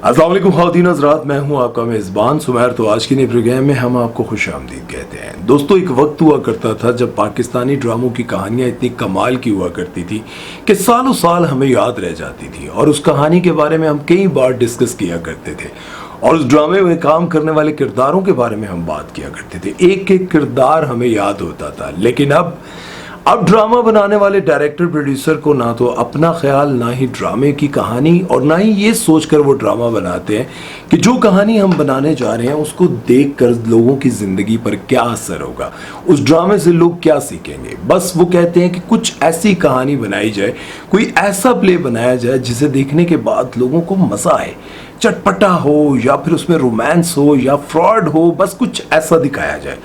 अस्सलाम वालेकुम ख़वातीन हज़रात, मैं हूं आपका मेज़बान सुमैर। तो आज की नई प्रोग्राम में हम आपको खुश आमदीद कहते हैं। दोस्तों, एक वक्त हुआ करता था जब पाकिस्तानी ड्रामों की कहानियां इतनी कमाल की हुआ करती थी कि सालों साल हमें याद रह जाती थी और उस कहानी के बारे में हम कई बार डिस्कस किया करते थे और उस ड्रामे में काम करने वाले किरदारों के बारे में हम बात किया करते थे। एक एक किरदार हमें याद होता था। लेकिन अब ड्रामा बनाने वाले डायरेक्टर प्रोड्यूसर को ना तो अपना ख्याल, ना ही ड्रामे की कहानी, और ना ही ये सोचकर वो ड्रामा बनाते हैं कि जो कहानी हम बनाने जा रहे हैं उसको देखकर लोगों की ज़िंदगी पर क्या असर होगा, उस ड्रामे से लोग क्या सीखेंगे। बस वो कहते हैं कि कुछ ऐसी कहानी बनाई जाए, कोई ऐसा प्ले बनाया जाए जिसे देखने के बाद लोगों को मज़ा आए, चटपटा हो या फिर उसमें रोमांस हो या फ्रॉड हो, बस कुछ ऐसा दिखाया जाए।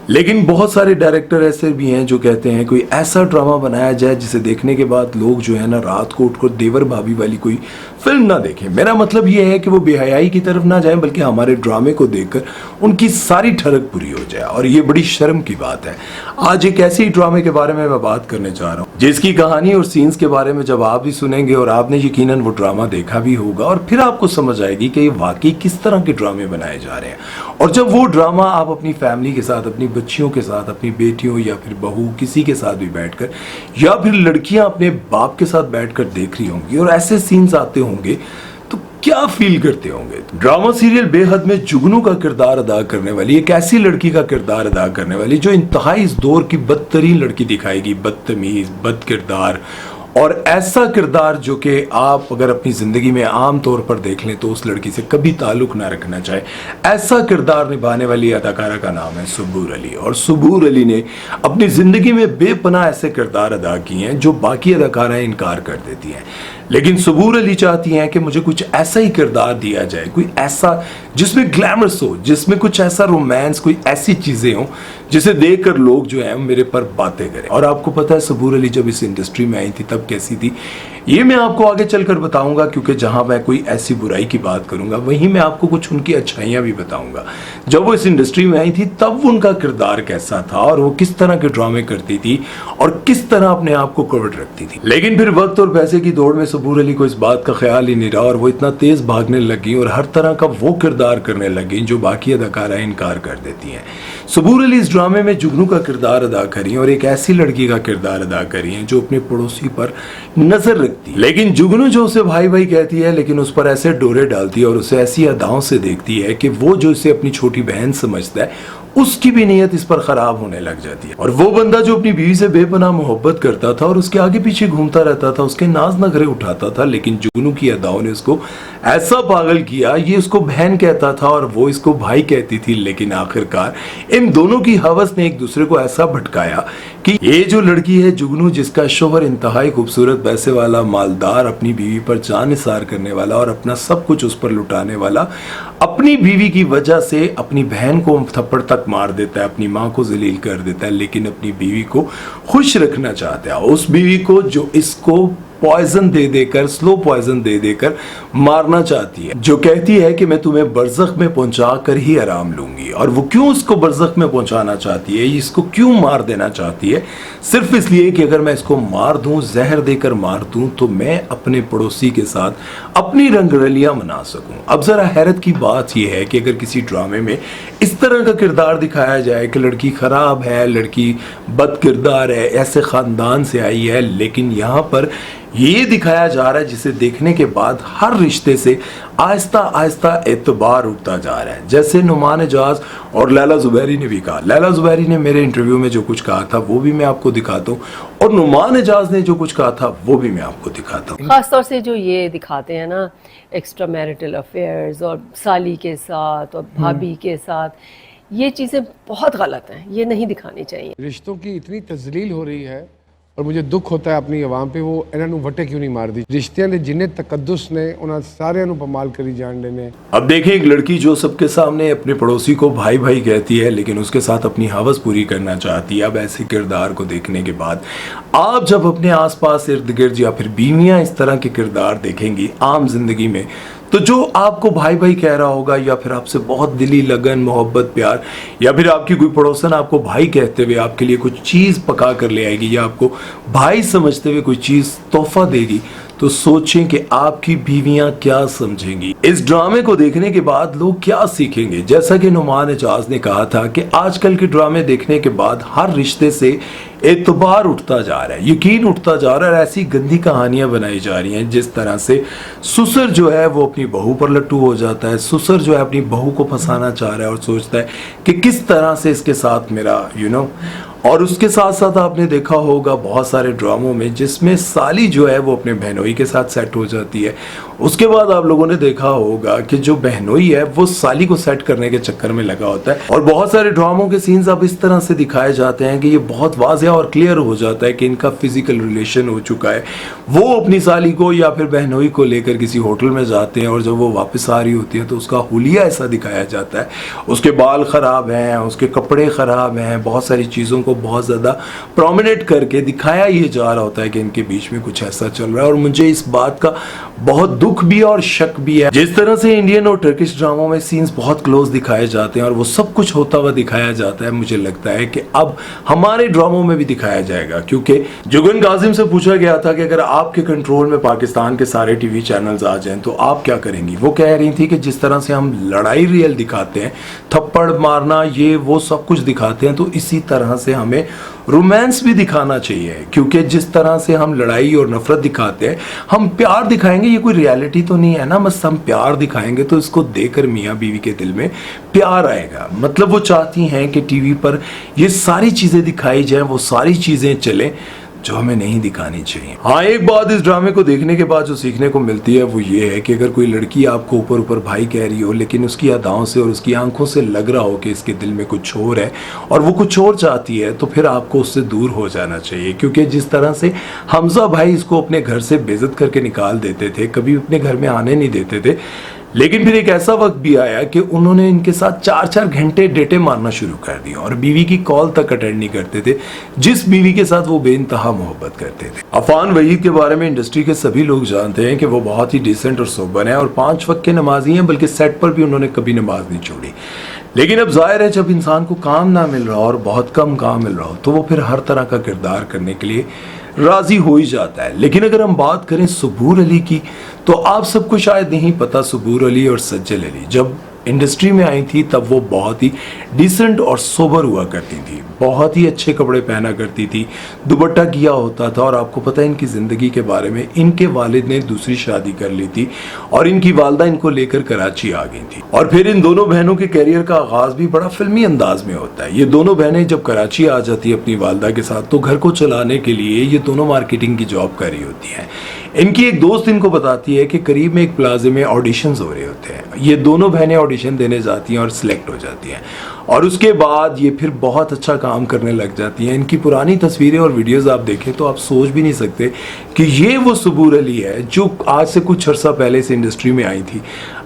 लेकिन बहुत सारे डायरेक्टर ऐसे भी हैं जो कहते हैं कोई ऐसा ड्रामा बनाया जाए जिसे देखने के बाद लोग जो है ना रात को उठकर देवर भाभी वाली कोई फिल्म ना देखें। मेरा मतलब ये है कि वो बेहयाई की तरफ ना जाएं, बल्कि हमारे ड्रामे को देखकर उनकी सारी ठरक पूरी हो जाए, और ये बड़ी शर्म की बात है। आज एक ऐसी ड्रामे के बारे में मैं बात करने जा रहा हूँ जिसकी कहानी और सीन्स के बारे में जब आप भी सुनेंगे और आपने यकीनन वो ड्रामा देखा भी होगा, और फिर आपको समझ आएगी कि वाकई किस तरह के ड्रामे बनाए जा रहे हैं। और जब वो ड्रामा आप अपनी फैमिली के साथ, अपनी बच्चियों के साथ, अपनी बेटियों या फिर बहू किसी के साथ भी बैठकर, या फिर लड़कियां अपने बाप के साथ बैठकर देख रही होंगी और ऐसे सीन्स आते होंगे तो क्या फील करते होंगे। ड्रामा सीरियल बेहद में जुगनू का किरदार अदा करने वाली, एक ऐसी लड़की का किरदार अदा करने वाली जो इंतहाई इस दौर की बदतरीन लड़की दिखाएगी, बदतमीज, बद किरदार, और ऐसा किरदार जो कि आप अगर अपनी ज़िंदगी में आम तौर पर देख लें तो उस लड़की से कभी ताल्लुक़ ना रखना चाहे। ऐसा किरदार निभाने वाली अदाकारा का नाम है सुबूर अली, और सुबूर अली ने अपनी ज़िंदगी में बेपनाह ऐसे किरदार अदा किए हैं जो बाकी अदाकाराएं इनकार कर देती हैं। लेकिन सुबूर अली चाहती हैं कि मुझे कुछ ऐसा ही किरदार दिया जाए, कोई ऐसा जिसमें ग्लैमरस हो, जिसमें कुछ ऐसा रोमांस, कोई ऐसी चीज़ें हों जिसे देखकर लोग जो है मेरे पर बातें करें। और आपको पता है सुबूर अली जब इस इंडस्ट्री में आई थी तब कैसी थी, ये मैं आपको आगे चलकर बताऊंगा, क्योंकि जहां मैं कोई ऐसी बुराई की बात करूंगा वहीं मैं आपको कुछ उनकी अच्छाइयां भी बताऊंगा। जब वो इस इंडस्ट्री में आई थी तब उनका किरदार कैसा था और वो किस तरह के ड्रामे करती थी और किस तरह अपने आप को कवर्ड रखती थी। लेकिन फिर वक्त और पैसे की दौड़ में सुबूर अली को इस बात का ख्याल ही नहीं रहा और वो इतना तेज भागने लगी और हर तरह का वो किरदार करने लगी जो बाकी अदाकाराएं इनकार कर देती हैं। सुबूर अली इस ड्रामे में जुगनू का किरदार अदा करी और एक ऐसी लड़की का किरदार अदा करी है जो अपने पड़ोसी पर नजर रखती है। लेकिन जुगनू जो उसे भाई भाई कहती है, लेकिन उस पर ऐसे डोरे डालती है और उसे ऐसी अदाओं से देखती है कि वो जो इसे अपनी छोटी बहन समझता है उसकी भी नीयत इस पर खराब होने लग जाती है। और वो बंदा जो अपनी बीवी से बेपनाह मोहब्बत करता था और उसके आगे पीछे घूमता रहता था, उसके नाज नखरे उठाता था, लेकिन जुगनू की अदाओं ने उसको ऐसा पागल किया, ये उसको बहन कहता था और वो इसको भाई कहती थी। लेकिन आखिरकार इन दोनों की हवस ने एक दूसरे को ऐसा भटकाया कि ये जो लड़की है जुगनू, जिसका शोहर इंतहाई खूबसूरत, पैसे वाला, मालदार, अपनी बीवी पर जान निसार करने वाला और अपना सब कुछ उस पर लुटाने वाला, अपनी बीवी की वजह से अपनी बहन को थप्पड़ तक मार देता है, अपनी माँ को जलील कर देता है, लेकिन अपनी बीवी को खुश रखना चाहता है। उस बीवी को जो इसको पॉइजन दे देकर, स्लो पॉइजन दे देकर मारना चाहती है, जो कहती है कि मैं तुम्हें बरज़ख में पहुंचा कर ही आराम लूंगी। और वो क्यों उसको बरज़ख में पहुंचाना चाहती है, इसको क्यों मार देना चाहती है, सिर्फ इसलिए कि अगर मैं इसको मार दूं, जहर देकर मार दूं, तो मैं अपने पड़ोसी के साथ अपनी रंगरलियां मना सकूं। अब जरा हैरत की बात यह है कि अगर किसी ड्रामे में इस तरह का किरदार दिखाया जाए कि लड़की खराब है, लड़की बद किरदार है, ऐसे खानदान से आई है, लेकिन यहाँ पर ये दिखाया जा रहा है जिसे देखने के बाद हर रिश्ते से आहिस्ता आहिस्ता एतबार उठता जा रहा है। जैसे नुमान एजाज और लैला जुबैरी ने भी कहा। लैला जुबैरी ने मेरे इंटरव्यू में जो कुछ कहा था वो भी मैं आपको दिखाता हूँ, और नुमान एजाज ने जो कुछ कहा था वो भी मैं आपको दिखाता हूँ। खासतौर से जो ये दिखाते हैं ना एक्स्ट्रा मैरिटल अफेयर्स और साली के साथ और भाभी के साथ, ये चीज़ें बहुत गलत हैं, ये नहीं दिखानी चाहिए। रिश्तों की इतनी तजलील हो रही है और मुझे दुख होता है अपनी आवाम पे, वो इन्होंने वटे क्यों नहीं मार दी। रिश्ते ने जिन्हें तकद्दुस ने उन्हें सारे पमाल करी जान लेने। अब देखें, एक लड़की जो सबके सामने अपने पड़ोसी को भाई भाई कहती है लेकिन उसके साथ अपनी हवस पूरी करना चाहती है। अब ऐसे किरदार को देखने के बाद आप जब अपने आसपास इर्द गिर्द या फिर बीवियां इस तरह के किरदार देखेंगी आम जिंदगी में, तो जो आपको भाई भाई कह रहा होगा या फिर आपसे बहुत दिली लगन, मोहब्बत, प्यार, या फिर आपकी कोई पड़ोसन आपको भाई कहते हुए आपके लिए कुछ चीज़ पका कर ले आएगी या आपको भाई समझते हुए कोई चीज़ तोहफा देगी, तो सोचें कि आपकी बीवियां क्या समझेंगी। इस ड्रामे को देखने के बाद लोग क्या सीखेंगे। जैसा कि नुमान एजाज ने कहा था कि आजकल के ड्रामे देखने के बाद हर रिश्ते से एतबार उठता जा रहा है, यकीन उठता जा रहा है, और ऐसी गंदी कहानियां बनाई जा रही हैं जिस तरह से ससुर जो है वो अपनी बहू पर लट्टू हो जाता है, ससुर जो है अपनी बहू को फंसाना चाह रहा है और सोचता है कि किस तरह से इसके साथ मेरा और उसके साथ साथ आपने देखा होगा बहुत सारे ड्रामों में जिसमें साली जो है वो अपने बहनोई के साथ सेट हो जाती है। उसके बाद आप लोगों ने देखा होगा कि जो बहनोई है वो साली को सेट करने के चक्कर में लगा होता है, और बहुत सारे ड्रामों के सीन्स अब इस तरह से दिखाए जाते हैं कि ये बहुत वाज़ेह और क्लियर हो जाता है कि इनका फिजिकल रिलेशन हो चुका है। वो अपनी साली को या फिर बहनोई को लेकर किसी होटल में जाते हैं और जब वो वापस आ रही होती है तो उसका हुलिया ऐसा दिखाया जाता है, उसके बाल खराब हैं, उसके कपड़े खराब हैं, बहुत सारी चीज़ों को बहुत ज़्यादा प्रोमिनेट करके दिखाया ये जा रहा होता है कि इनके बीच में कुछ ऐसा चल रहा है। और मुझे इस बात का बहुत दुख भी है और शक भी है। जिस तरह से इंडियन और टर्किश ड्रामों में सीन्स बहुत क्लोज दिखाए जाते हैं और वो सब कुछ होता हुआ दिखाया जाता है, मुझे लगता है कि अब हमारे ड्रामों में भी दिखाया जाएगा। क्योंकि जुगन काजिम से पूछा गया था कि अगर आपके कंट्रोल में पाकिस्तान के सारे टीवी चैनल्स आ जाएं तो आप क्या करेंगी। वो कह रही थी कि जिस तरह से हम लड़ाई रियल दिखाते हैं, थप्पड़ मारना, ये वो सब कुछ दिखाते हैं, तो इसी तरह से हमें रोमांस भी दिखाना चाहिए। क्योंकि जिस तरह से हम लड़ाई और नफरत दिखाते हैं, हम प्यार दिखाएंगे, ये कोई रियलिटी तो नहीं है ना, बस हम प्यार दिखाएंगे तो इसको देखकर मियाँ बीवी के दिल में प्यार आएगा। मतलब वो चाहती हैं कि टीवी पर ये सारी चीज़ें दिखाई जाएं, वो सारी चीज़ें चलें जो हमें नहीं दिखानी चाहिए। हाँ, एक बात इस ड्रामे को देखने के बाद जो सीखने को मिलती है वो ये है कि अगर कोई लड़की आपको ऊपर ऊपर भाई कह रही हो, लेकिन उसकी अदाओं से और उसकी आंखों से लग रहा हो कि इसके दिल में कुछ और है और वो कुछ और चाहती है, तो फिर आपको उससे दूर हो जाना चाहिए। क्योंकि जिस तरह से हमजा भाई इसको अपने घर से बेइज्जत करके निकाल देते थे, कभी अपने घर में आने नहीं देते थे, लेकिन फिर एक ऐसा वक्त भी आया कि उन्होंने इनके साथ 4-4 घंटे डेटे मारना शुरू कर दिया और बीवी की कॉल तक अटेंड नहीं करते थे, जिस बीवी के साथ वो बेइंतहा मोहब्बत करते थे। अफान वहीद के बारे में इंडस्ट्री के सभी लोग जानते हैं कि वो बहुत ही डिसेंट और सोबर हैं और 5 वक्त के नमाजी हैं, बल्कि सेट पर भी उन्होंने कभी नमाज नहीं छोड़ी। लेकिन अब जाहिर है जब इंसान को काम ना मिल रहा और बहुत कम काम मिल रहा हो तो वो फिर हर तरह का किरदार करने के लिए राजी हो ही जाता है। लेकिन अगर हम बात करें सबूर अली की, तो आप सबको शायद नहीं पता, सबूर अली और सज्जल अली जब इंडस्ट्री में आई थी तब वो बहुत ही डिसेंट और सोबर हुआ करती थी, बहुत ही अच्छे कपड़े पहना करती थी, दुपट्टा किया होता था। और आपको पता है इनकी ज़िंदगी के बारे में, इनके वालिद ने दूसरी शादी कर ली थी और इनकी वालदा इनको लेकर कराची आ गई थी। और फिर इन दोनों बहनों के करियर का आगाज़ भी बड़ा फिल्मी अंदाज में होता है। ये दोनों बहनें जब कराची आ जाती है अपनी वालदा के साथ, तो घर को चलाने के लिए ये दोनों मार्केटिंग की जॉब कर रही होती हैं। इनकी एक दोस्त इनको बताती है कि करीब में एक प्लाजे में ऑडिशंस हो रहे होते हैं। ये दोनों बहनें ऑडिशन देने जाती हैं और सिलेक्ट हो जाती हैं और उसके बाद ये फिर बहुत अच्छा काम करने लग जाती हैं। इनकी पुरानी तस्वीरें और वीडियोस आप देखें तो आप सोच भी नहीं सकते कि ये वो सबूर अली है जो आज से कुछ अर्सा पहले इस इंडस्ट्री में आई थी।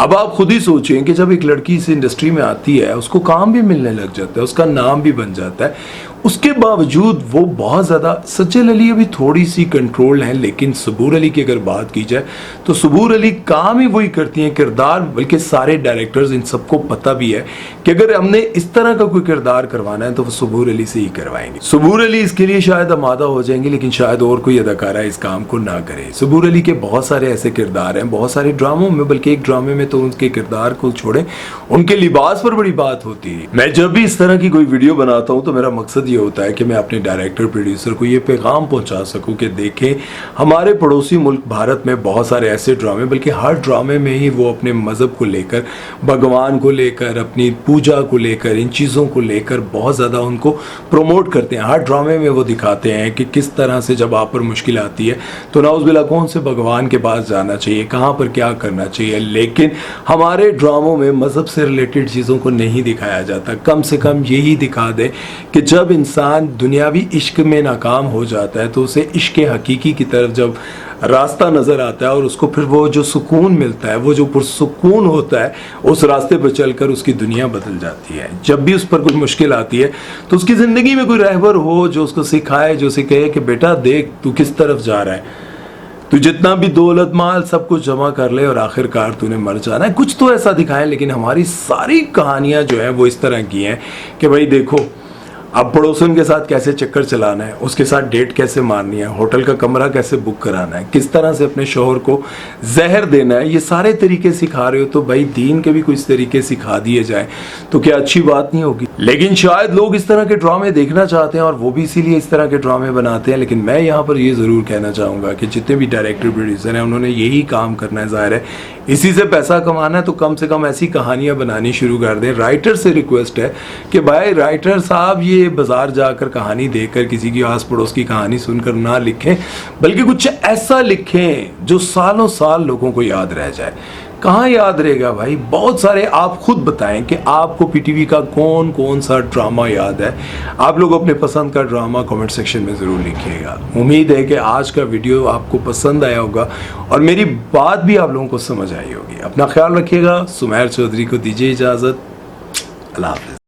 अब आप खुद ही सोचें कि जब एक लड़की इस इंडस्ट्री में आती है, उसको काम भी मिलने लग जाता है, उसका नाम भी बन जाता है, उसके बावजूद वो बहुत ज़्यादा, सज्जल अली अभी थोड़ी सी कंट्रोल है, लेकिन सबूर अली की अगर बात की जाए तो सबूर अली काम ही वही करती हैं, किरदार, बल्कि सारे डायरेक्टर्स इन सबको पता भी है कि अगर हमने इस तरह का कोई किरदार करवाना है तो वो सबूर अली से ही करवाएंगे। सबूर अली इसके लिए शायद आमादा हो जाएंगे, लेकिन शायद और कोई अदाकारा इस काम को ना करे। सबूर अली के बहुत सारे ऐसे किरदार हैं, बहुत सारे ड्रामों में, बल्कि एक ड्रामे में तो उनके किरदार को छोड़े उनके लिबास पर बड़ी बात होती है। मैं जब भी इस तरह की कोई वीडियो बनाता हूँ तो मेरा मकसद ये होता है कि मैं अपने डायरेक्टर प्रोड्यूसर को ये पैगाम पहुंचा सकूं कि देखें हमारे पड़ोसी मुल्क भारत में बहुत सारे ऐसे ड्रामे, बल्कि हर ड्रामे में ही वो अपने मज़हब को लेकर, भगवान को लेकर, अपनी पूजा को लेकर, इन चीज़ों को लेकर बहुत ज़्यादा उनको प्रमोट करते हैं। हर ड्रामे में वो दिखाते हैं कि किस तरह से जब आप पर मुश्किल आती है तो नाउज़ुबिल्लाह कौन से भगवान के पास जाना चाहिए, कहाँ पर क्या करना चाहिए। लेकिन हमारे ड्रामों में मज़हब से रिलेटेड चीज़ों को नहीं दिखाया जाता। कम से कम यही दिखा दे कि जब इंसान दुनियावी इश्क में नाकाम हो जाता है तो उसे इश्क हकीकी की तरफ जब रास्ता नज़र आता है और उसको फिर वो जो सुकून मिलता है, वो जो पुरसुकून होता है, उस रास्ते पर चलकर उसकी दुनिया बदल जाती है। जब भी उस पर कोई मुश्किल आती है तो उसकी ज़िंदगी में कोई रहबर हो जो उसको सिखाए, जो उसे कहे कि बेटा देख तू किस तरफ जा रहा है, तू जितना भी दौलत माल सब कुछ जमा कर ले और आखिरकार तूने मर जाना है। कुछ तो ऐसा दिखाएं। लेकिन हमारी सारी कहानियाँ जो हैं वो इस तरह की हैं कि भाई देखो अब पड़ोसन के साथ कैसे चक्कर चलाना है, उसके साथ डेट कैसे मारनी है, होटल का कमरा कैसे बुक कराना है, किस तरह से अपने शोहर को जहर देना है, ये सारे तरीके सिखा रहे हो तो भाई दीन के भी कुछ तरीके सिखा दिए जाए तो क्या अच्छी बात नहीं होगी। लेकिन शायद लोग इस तरह के ड्रामे देखना चाहते हैं और वो भी इसीलिए इस तरह के ड्रामे बनाते हैं। लेकिन मैं यहाँ पर ये ज़रूर कहना चाहूँगा कि जितने भी डायरेक्टर प्रोड्यूसर हैं उन्होंने यही काम करना है, ज़ाहिर है इसी से पैसा कमाना है, तो कम से कम ऐसी कहानियाँ बनानी शुरू कर दें। राइटर से रिक्वेस्ट है कि भाई राइटर साहब ये बाजार जाकर कहानी देखकर किसी की आस पड़ोस की कहानी सुनकर ना लिखें, बल्कि कुछ ऐसा लिखें जो सालों साल लोगों को याद रह जाए। कहाँ याद रहेगा भाई, बहुत सारे आप खुद बताएं कि आपको पीटीवी का कौन कौन सा ड्रामा याद है। आप लोग अपने पसंद का ड्रामा कमेंट सेक्शन में ज़रूर लिखिएगा। उम्मीद है कि आज का वीडियो आपको पसंद आया होगा और मेरी बात भी आप लोगों को समझ आई होगी। अपना ख्याल रखिएगा। सुमैर चौधरी को दीजिए इजाज़त। अल्लाह हाफ़िज़।